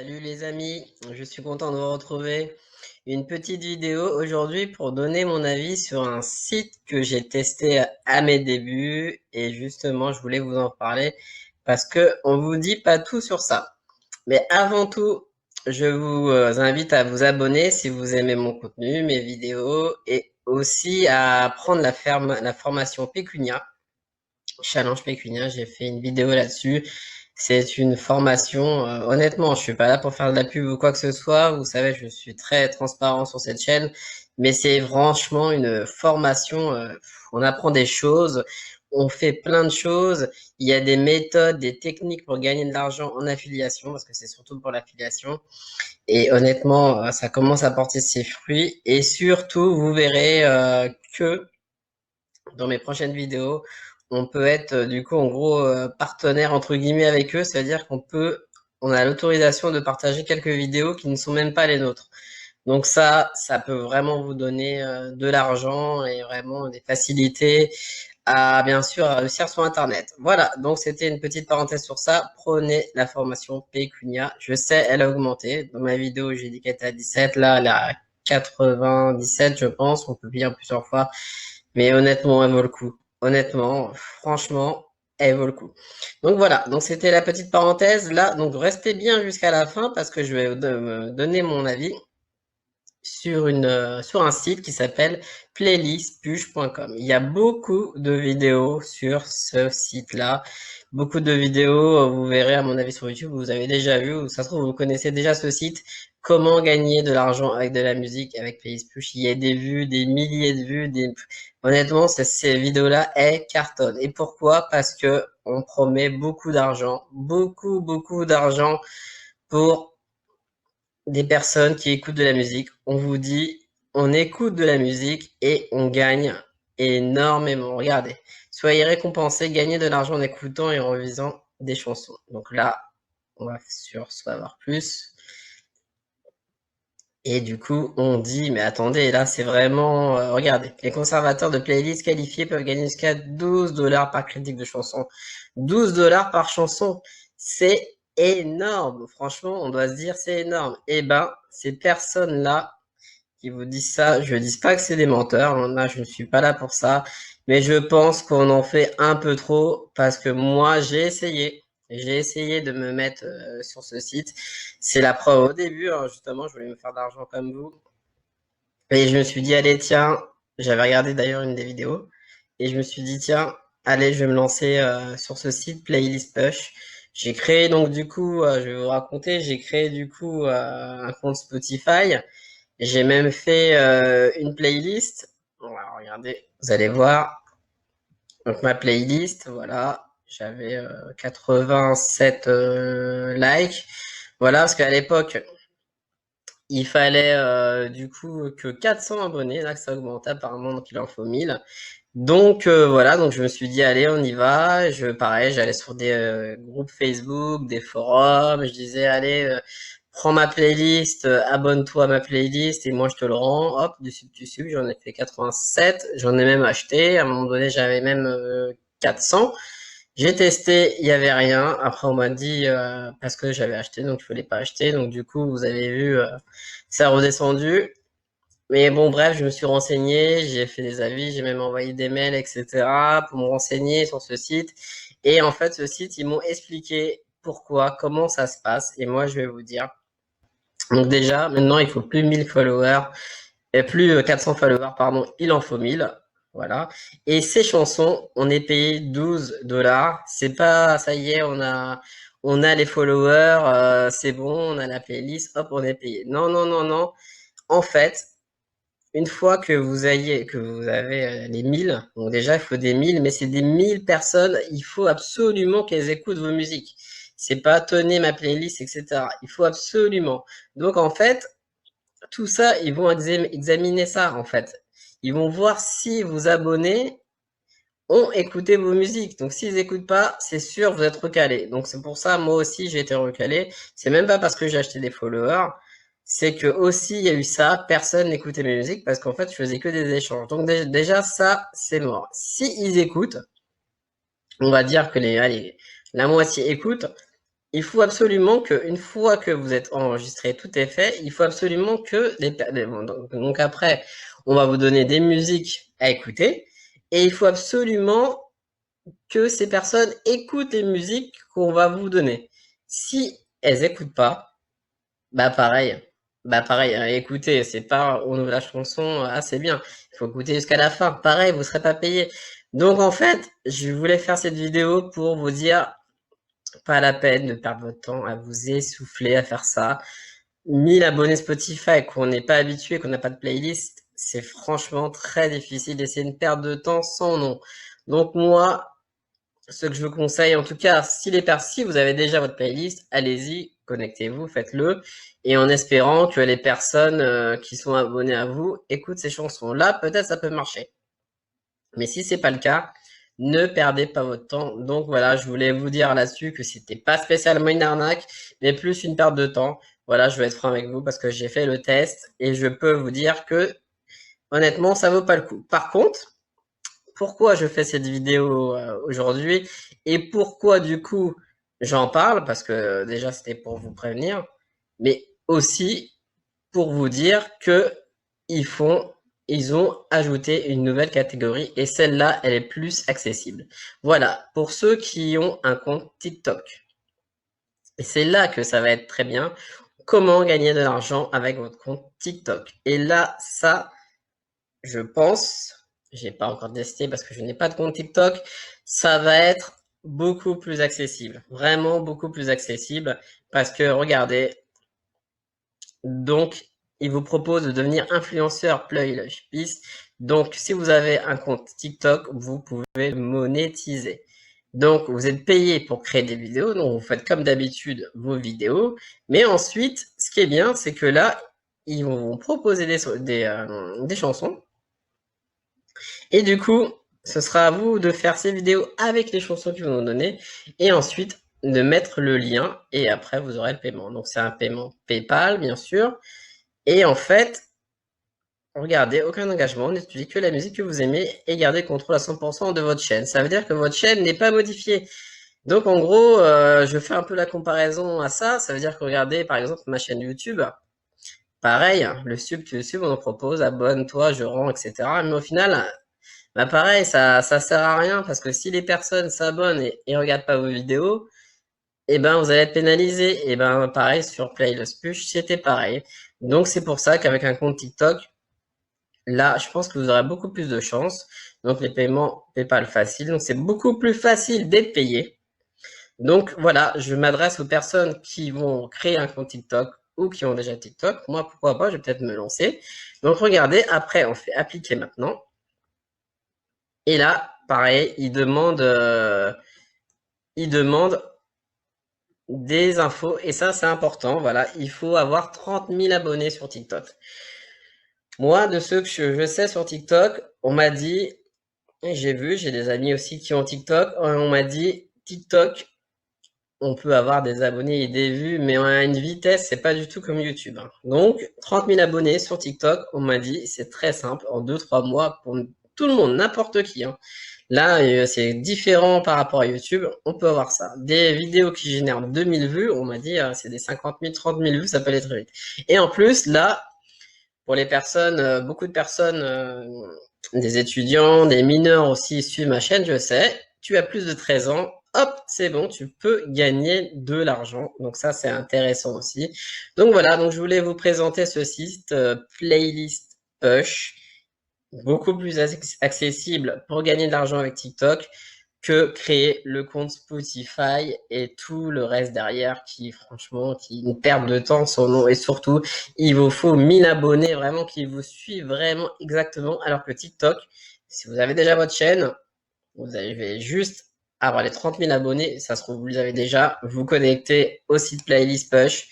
Salut les amis, je suis content de vous retrouver. Une petite vidéo aujourd'hui pour donner mon avis sur un site que j'ai testé à mes débuts et justement je voulais vous en parler parce que on vous dit pas tout sur ça. Mais avant tout, je vous invite à vous abonner si vous aimez mon contenu, mes vidéos et aussi à prendre la formation Pécunia. Challenge Pécunien, j'ai fait une vidéo là-dessus. C'est une formation, honnêtement, je suis pas là pour faire de la pub ou quoi que ce soit. Vous savez, je suis très transparent sur cette chaîne, mais c'est franchement une formation. On apprend des choses, on fait plein de choses. Il y a des méthodes, des techniques pour gagner de l'argent en affiliation, parce que c'est surtout pour l'affiliation. Et honnêtement, ça commence à porter ses fruits. Et surtout, vous verrez que dans mes prochaines vidéos, on peut être du coup en gros partenaire entre guillemets avec eux, c'est-à-dire on a l'autorisation de partager quelques vidéos qui ne sont même pas les nôtres. Donc ça peut vraiment vous donner de l'argent et vraiment des facilités à bien sûr à réussir sur Internet. Voilà, donc c'était une petite parenthèse sur ça. Prenez la formation Pécunia. Je sais, elle a augmenté. Dans ma vidéo, j'ai dit qu'elle était à 17, là elle est à 97, je pense. On peut bien plusieurs fois. Mais honnêtement, elle vaut le coup. Honnêtement, franchement, elle vaut le coup. Donc voilà, donc c'était la petite parenthèse là. Donc restez bien jusqu'à la fin parce que je vais me donner mon avis sur un site qui s'appelle playlistpush.com. Il y a beaucoup de vidéos sur ce site-là. Beaucoup de vidéos, vous verrez à mon avis sur YouTube, vous avez déjà vu, ou ça se trouve, vous connaissez déjà ce site. Comment gagner de l'argent avec de la musique, avec Playlist Push. Il y a des vues, des milliers de vues. Honnêtement, ces vidéos-là, elles cartonnent. Et pourquoi? Parce que on promet beaucoup d'argent, beaucoup d'argent pour des personnes qui écoutent de la musique. On vous dit, on écoute de la musique et on gagne énormément. Regardez, soyez récompensés, gagnez de l'argent en écoutant et en revisant des chansons. Donc là, on va sur savoir plus. Et du coup, on dit, mais attendez, là, c'est vraiment, regardez, les conservateurs de playlists qualifiés peuvent gagner jusqu'à 12 dollars par critique de chanson. 12 dollars par chanson, c'est énorme. Franchement, on doit se dire, c'est énorme. Eh ben, ces personnes-là qui vous disent ça, je dis pas que c'est des menteurs. Là, je ne suis pas là pour ça. Mais je pense qu'on en fait un peu trop parce que moi, j'ai essayé. J'ai essayé de me mettre sur ce site. C'est la preuve au début, hein, justement, je voulais me faire de l'argent comme vous. Et je me suis dit, allez, tiens, j'avais regardé d'ailleurs une des vidéos. Et je me suis dit, tiens, allez, je vais me lancer sur ce site Playlist Push. J'ai créé donc du coup, je vais vous raconter, j'ai créé du coup un compte Spotify. J'ai même fait une playlist. Voilà, regardez, vous allez voir. Donc ma playlist, voilà, j'avais 87 likes. Voilà, parce qu'à l'époque, il fallait du coup que 400 abonnés. Là, que ça augmente apparemment, donc il en faut 1000. Donc voilà, donc je me suis dit, allez, on y va. Pareil, j'allais sur des groupes Facebook, des forums. Je disais, allez, prends ma playlist, abonne-toi à ma playlist et moi je te le rends. Hop, du sub, du sub, j'en ai fait 87. J'en ai même acheté. À un moment donné, j'avais même 400. J'ai testé, il y avait rien. Après, on m'a dit parce que j'avais acheté, donc je voulais pas acheter. Donc du coup, vous avez vu, ça a redescendu. Mais bon, bref, je me suis renseigné, j'ai fait des avis, j'ai même envoyé des mails, etc. pour me renseigner sur ce site. Et en fait, ce site, ils m'ont expliqué pourquoi, comment ça se passe. Et moi, je vais vous dire. Donc déjà, maintenant, il faut plus 1000 followers, et plus 400 followers, pardon, il en faut 1000. Voilà. Et ces chansons, on est payé 12 dollars. C'est pas, ça y est, on a les followers, c'est bon, on a la playlist, hop, on est payé. Non, non, non, non. En fait, une fois que vous avez les 1000, donc déjà il faut des 1000, mais c'est des 1000 personnes, il faut absolument qu'elles écoutent vos musiques. C'est pas tenez ma playlist, etc. Il faut absolument. Donc en fait, tout ça, ils vont examiner ça en fait. Ils vont voir si vos abonnés ont écouté vos musiques. Donc s'ils n'écoutent pas, c'est sûr vous êtes recalé. Donc c'est pour ça, moi aussi j'ai été recalé. C'est même pas parce que j'ai acheté des followers, c'est que aussi il y a eu ça, personne n'écoutait mes musiques parce qu'en fait je faisais que des échanges. Donc déjà ça, c'est mort. Si ils écoutent, on va dire que allez, la moitié écoute, il faut absolument que, une fois que vous êtes enregistré, tout est fait, il faut absolument que donc après, on va vous donner des musiques à écouter et il faut absolument que ces personnes écoutent les musiques qu'on va vous donner. Si elles écoutent pas, bah pareil. Bah pareil, écoutez, c'est pas on ouvre la chanson, ah c'est bien, il faut écouter jusqu'à la fin. Pareil, vous serez pas payé. Donc en fait, je voulais faire cette vidéo pour vous dire pas la peine de perdre votre temps à vous essouffler à faire ça. 1000 abonnés Spotify qu'on n'est pas habitué, qu'on n'a pas de playlist, c'est franchement très difficile et c'est une perte de temps sans nom. Donc moi, ce que je vous conseille, en tout cas, si vous avez déjà votre playlist, allez-y, connectez-vous, faites-le, et en espérant que les personnes qui sont abonnées à vous écoutent ces chansons-là, peut-être ça peut marcher. Mais si c'est pas le cas, ne perdez pas votre temps. Donc voilà, je voulais vous dire là-dessus que c'était pas spécialement une arnaque, mais plus une perte de temps. Voilà, je vais être franc avec vous parce que j'ai fait le test et je peux vous dire que honnêtement, ça vaut pas le coup. Par contre, pourquoi je fais cette vidéo aujourd'hui et pourquoi du coup j'en parle, parce que déjà c'était pour vous prévenir, mais aussi pour vous dire que ils font, ils ont ajouté une nouvelle catégorie et celle-là, elle est plus accessible. Voilà, pour ceux qui ont un compte TikTok. Et c'est là que ça va être très bien. Comment gagner de l'argent avec votre compte TikTok. Et là, ça, je pense, j'ai pas encore testé parce que je n'ai pas de compte TikTok, ça va être beaucoup plus accessible. Vraiment beaucoup plus accessible parce que regardez, donc il vous propose de devenir influenceur playlist. Donc si vous avez un compte TikTok, vous pouvez monétiser. Donc vous êtes payé pour créer des vidéos, donc vous faites comme d'habitude vos vidéos, mais ensuite ce qui est bien, c'est que là ils vont vous proposer des chansons. Et du coup, ce sera à vous de faire ces vidéos avec les chansons qu'ils vont nous donner et ensuite de mettre le lien et après vous aurez le paiement. Donc c'est un paiement PayPal bien sûr. Et en fait, regardez, aucun engagement, on n'utilise que la musique que vous aimez et gardez le contrôle à 100% de votre chaîne. Ça veut dire que votre chaîne n'est pas modifiée. Donc en gros, je fais un peu la comparaison à ça. Ça veut dire que regardez par exemple ma chaîne YouTube. Pareil, le sub que YouTube on en propose, abonne-toi, je rends, etc. Mais au final, bah pareil, ça sert à rien parce que si les personnes s'abonnent et regardent pas vos vidéos, et ben vous allez être pénalisé. Et ben pareil sur Playlist Push, c'était pareil. Donc c'est pour ça qu'avec un compte TikTok, là, je pense que vous aurez beaucoup plus de chance. Donc les paiements PayPal facile, donc c'est beaucoup plus facile d'être payé. Donc voilà, je m'adresse aux personnes qui vont créer un compte TikTok ou qui ont déjà TikTok. Moi, pourquoi pas, je vais peut-être me lancer. Donc regardez, après on fait appliquer maintenant. Et là, pareil, il demande des infos et ça c'est important. Voilà, il faut avoir 30 000 abonnés sur TikTok. Moi, de ceux que je sais sur TikTok, on m'a dit, et j'ai des amis aussi qui ont TikTok, on m'a dit TikTok, on peut avoir des abonnés et des vues, mais à une vitesse, c'est pas du tout comme YouTube, hein. Donc, 30 000 abonnés sur TikTok, on m'a dit, c'est très simple, en 2-3 mois, pour tout le monde, n'importe qui, hein. Là, c'est différent par rapport à YouTube, on peut avoir ça. Des vidéos qui génèrent 2000 vues, on m'a dit, c'est des 50 000, 30 000 vues, ça peut aller très vite. Et en plus, là, pour les personnes, beaucoup de personnes, des étudiants, des mineurs aussi suivent ma chaîne, je sais. Tu as plus de 13 ans, hop, c'est bon, tu peux gagner de l'argent. Donc ça, c'est intéressant aussi. Donc voilà, donc je voulais vous présenter ce site Playlist Push, beaucoup plus accessible pour gagner de l'argent avec TikTok que créer le compte Spotify et tout le reste derrière qui, franchement, qui une perte de temps son nom et surtout, il vous faut 1000 abonnés vraiment qui vous suivent vraiment exactement alors que TikTok, si vous avez déjà votre chaîne, vous avez juste avoir les 30 000 abonnés, ça se trouve, vous les avez déjà, vous connectez au site Playlist Push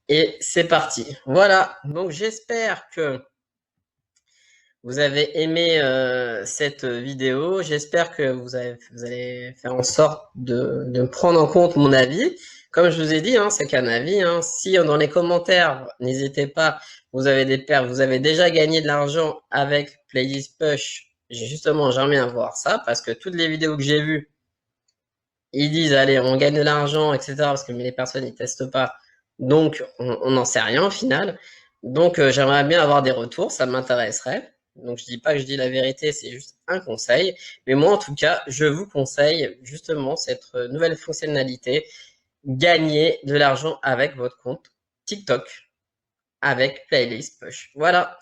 et c'est parti. Voilà, donc j'espère que vous avez aimé cette vidéo. J'espère que vous allez faire en sorte de prendre en compte mon avis. Comme je vous ai dit, hein, c'est qu'un avis, hein. Si dans les commentaires, n'hésitez pas, vous avez des pertes, vous avez déjà gagné de l'argent avec Playlist Push. J'aimerais bien voir ça parce que toutes les vidéos que j'ai vues, ils disent, allez, on gagne de l'argent, etc. Parce que les personnes, ils testent pas. Donc, on n'en sait rien au final. Donc, j'aimerais bien avoir des retours, ça m'intéresserait. Donc, je dis pas que je dis la vérité, c'est juste un conseil. Mais moi, en tout cas, je vous conseille justement cette nouvelle fonctionnalité, gagner de l'argent avec votre compte TikTok, avec Playlist Push. Voilà.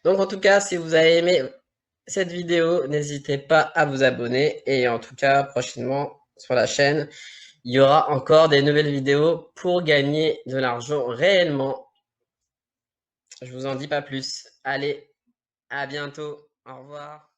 Donc, en tout cas, si vous avez aimé cette vidéo, n'hésitez pas à vous abonner. Et en tout cas, prochainement sur la chaîne, il y aura encore des nouvelles vidéos pour gagner de l'argent réellement. Je vous en dis pas plus. Allez, à bientôt. Au revoir.